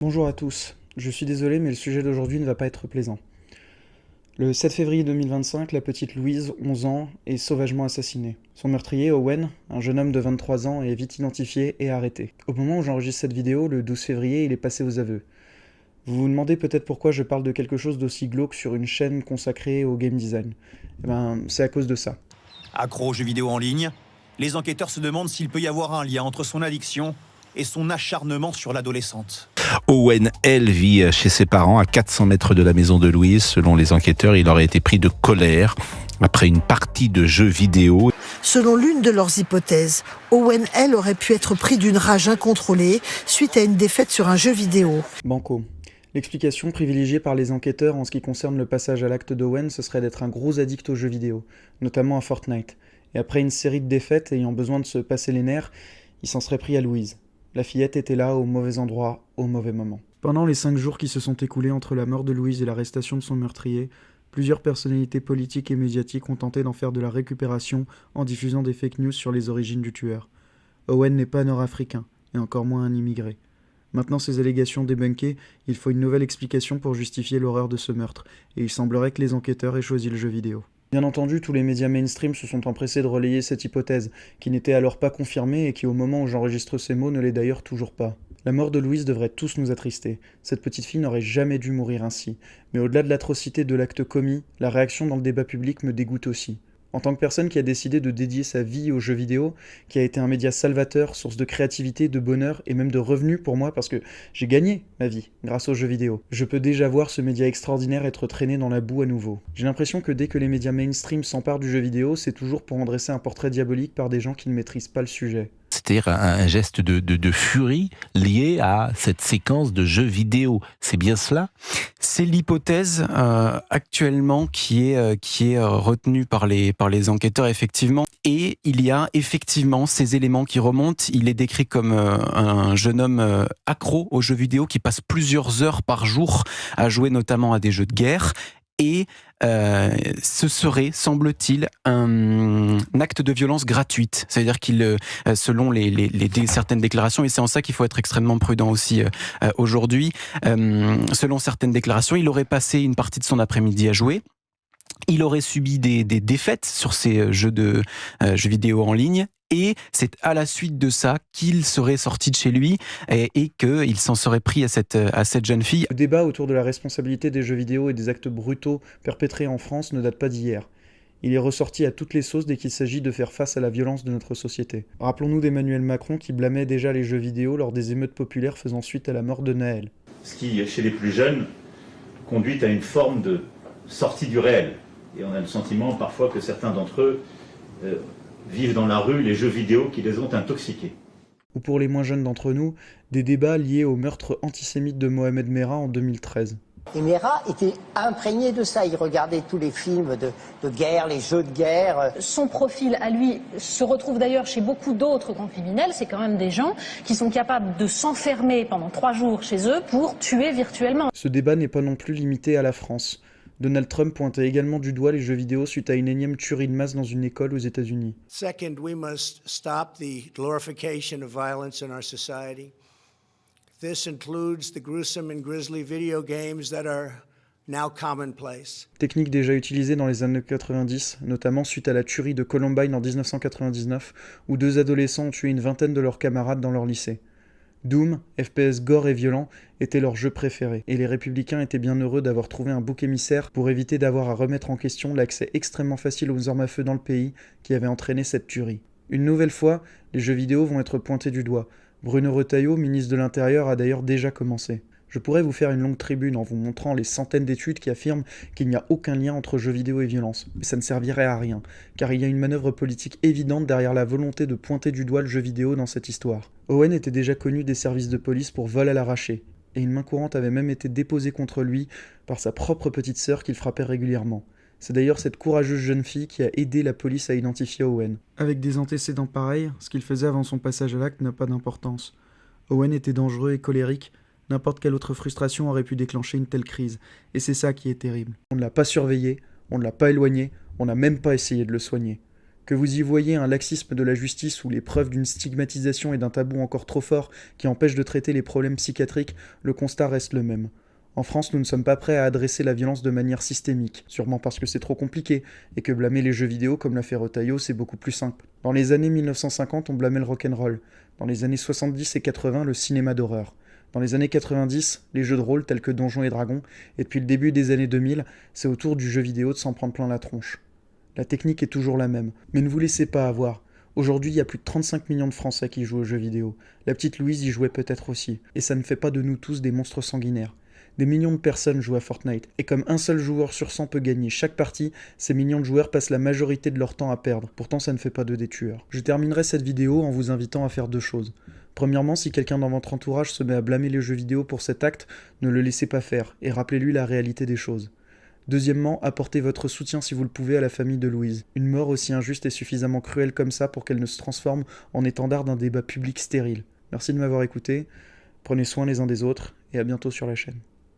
Bonjour à tous, je suis désolé mais le sujet d'aujourd'hui ne va pas être plaisant. Le 7 février 2025, la petite Louise, 11 ans, est sauvagement assassinée. Son meurtrier, Owen, un jeune homme de 23 ans, est vite identifié et arrêté. Au moment où j'enregistre cette vidéo, le 12 février, il est passé aux aveux. Vous vous demandez peut-être pourquoi je parle de quelque chose d'aussi glauque sur une chaîne consacrée au game design. Eh ben, c'est à cause de ça. Accro aux jeux vidéo en ligne, les enquêteurs se demandent s'il peut y avoir un lien entre son addiction et son acharnement sur l'adolescente. Owen, elle, vit chez ses parents à 400 mètres de la maison de Louise. Selon les enquêteurs, il aurait été pris de colère après une partie de jeux vidéo. Selon l'une de leurs hypothèses, Owen, elle, aurait pu être pris d'une rage incontrôlée suite à une défaite sur un jeu vidéo. Banco. L'explication privilégiée par les enquêteurs en ce qui concerne le passage à l'acte d'Owen, ce serait d'être un gros addict aux jeux vidéo, notamment à Fortnite. Et après une série de défaites ayant besoin de se passer les nerfs, il s'en serait pris à Louise. La fillette était là, au mauvais endroit, au mauvais moment. Pendant les 5 jours qui se sont écoulés entre la mort de Louise et l'arrestation de son meurtrier, plusieurs personnalités politiques et médiatiques ont tenté d'en faire de la récupération en diffusant des fake news sur les origines du tueur. Owen n'est pas nord-africain, et encore moins un immigré. Maintenant ces allégations débunkées, il faut une nouvelle explication pour justifier l'horreur de ce meurtre, et il semblerait que les enquêteurs aient choisi le jeu vidéo. Bien entendu, tous les médias mainstream se sont empressés de relayer cette hypothèse, qui n'était alors pas confirmée et qui au moment où j'enregistre ces mots ne l'est d'ailleurs toujours pas. La mort de Louise devrait tous nous attrister. Cette petite fille n'aurait jamais dû mourir ainsi. Mais au-delà de l'atrocité de l'acte commis, la réaction dans le débat public me dégoûte aussi. En tant que personne qui a décidé de dédier sa vie aux jeux vidéo, qui a été un média salvateur, source de créativité, de bonheur et même de revenus pour moi parce que j'ai gagné ma vie grâce aux jeux vidéo, je peux déjà voir ce média extraordinaire être traîné dans la boue à nouveau. J'ai l'impression que dès que les médias mainstream s'emparent du jeu vidéo, c'est toujours pour en dresser un portrait diabolique par des gens qui ne maîtrisent pas le sujet. C'est-à-dire un geste de furie lié à cette séquence de jeux vidéo. C'est bien cela ? C'est l'hypothèse actuellement qui est retenue par les enquêteurs, effectivement. Et il y a effectivement ces éléments qui remontent. Il est décrit comme un jeune homme accro aux jeux vidéo qui passe plusieurs heures par jour à jouer notamment à des jeux de guerre. Et ce serait, semble-t-il, un acte de violence gratuite. C'est-à-dire qu'il, selon certaines déclarations, et c'est en ça qu'il faut être extrêmement prudent aussi aujourd'hui, selon certaines déclarations, il aurait passé une partie de son après-midi à jouer. Il aurait subi des défaites sur ces jeux vidéo en ligne. Et c'est à la suite de ça qu'il serait sorti de chez lui et qu'il s'en serait pris à cette jeune fille. Le débat autour de la responsabilité des jeux vidéo et des actes brutaux perpétrés en France ne date pas d'hier. Il est ressorti à toutes les sauces dès qu'il s'agit de faire face à la violence de notre société. Rappelons-nous d'Emmanuel Macron qui blâmait déjà les jeux vidéo lors des émeutes populaires faisant suite à la mort de Naël. Ce qui, chez les plus jeunes, conduit à une forme de sortie du réel. Et on a le sentiment parfois que certains d'entre eux vivent dans la rue les jeux vidéo qui les ont intoxiqués. Ou pour les moins jeunes d'entre nous, des débats liés au meurtre antisémite de Mohamed Merah en 2013. Et Merah était imprégné de ça, il regardait tous les films de guerre, les jeux de guerre. Son profil à lui se retrouve d'ailleurs chez beaucoup d'autres grands criminels, c'est quand même des gens qui sont capables de s'enfermer pendant 3 jours chez eux pour tuer virtuellement. Ce débat n'est pas non plus limité à la France. Donald Trump pointait également du doigt les jeux vidéo suite à une énième tuerie de masse dans une école aux États-Unis. Second, we must stop the glorification of violence in our society. This includes the gruesome and grisly video games that are now commonplace. Technique déjà utilisée dans les années 90, notamment suite à la tuerie de Columbine en 1999, où 2 adolescents ont tué une vingtaine de leurs camarades dans leur lycée. Doom, FPS gore et violent, était leur jeu préféré, et les républicains étaient bien heureux d'avoir trouvé un bouc émissaire pour éviter d'avoir à remettre en question l'accès extrêmement facile aux armes à feu dans le pays qui avait entraîné cette tuerie. Une nouvelle fois, les jeux vidéo vont être pointés du doigt. Bruno Retailleau, ministre de l'Intérieur, a d'ailleurs déjà commencé. Je pourrais vous faire une longue tribune en vous montrant les centaines d'études qui affirment qu'il n'y a aucun lien entre jeux vidéo et violence. Mais ça ne servirait à rien, car il y a une manœuvre politique évidente derrière la volonté de pointer du doigt le jeu vidéo dans cette histoire. Owen était déjà connu des services de police pour vol à l'arraché, et une main courante avait même été déposée contre lui par sa propre petite sœur qu'il frappait régulièrement. C'est d'ailleurs cette courageuse jeune fille qui a aidé la police à identifier Owen. Avec des antécédents pareils, ce qu'il faisait avant son passage à l'acte n'a pas d'importance. Owen était dangereux et colérique. N'importe quelle autre frustration aurait pu déclencher une telle crise. Et c'est ça qui est terrible. On ne l'a pas surveillé, on ne l'a pas éloigné, on n'a même pas essayé de le soigner. Que vous y voyez un laxisme de la justice ou les preuves d'une stigmatisation et d'un tabou encore trop fort qui empêche de traiter les problèmes psychiatriques, le constat reste le même. En France, nous ne sommes pas prêts à adresser la violence de manière systémique, sûrement parce que c'est trop compliqué, et que blâmer les jeux vidéo comme l'a fait Retailleau, c'est beaucoup plus simple. Dans les années 1950, on blâmait le rock'n'roll. Dans les années 70 et 80, le cinéma d'horreur. Dans les années 90, les jeux de rôle tels que Donjons et Dragons, et depuis le début des années 2000, c'est au tour du jeu vidéo de s'en prendre plein la tronche. La technique est toujours la même, mais ne vous laissez pas avoir. Aujourd'hui, il y a plus de 35 millions de Français qui jouent aux jeux vidéo. La petite Louise y jouait peut-être aussi, et ça ne fait pas de nous tous des monstres sanguinaires. Des millions de personnes jouent à Fortnite, et comme un seul joueur sur 100 peut gagner chaque partie, ces millions de joueurs passent la majorité de leur temps à perdre. Pourtant, ça ne fait pas d'eux des tueurs. Je terminerai cette vidéo en vous invitant à faire 2 choses. Premièrement, si quelqu'un dans votre entourage se met à blâmer les jeux vidéo pour cet acte, ne le laissez pas faire, et rappelez-lui la réalité des choses. Deuxièmement, apportez votre soutien si vous le pouvez à la famille de Louise. Une mort aussi injuste et suffisamment cruelle comme ça pour qu'elle ne se transforme en étendard d'un débat public stérile. Merci de m'avoir écouté, prenez soin les uns des autres, et à bientôt sur la chaîne.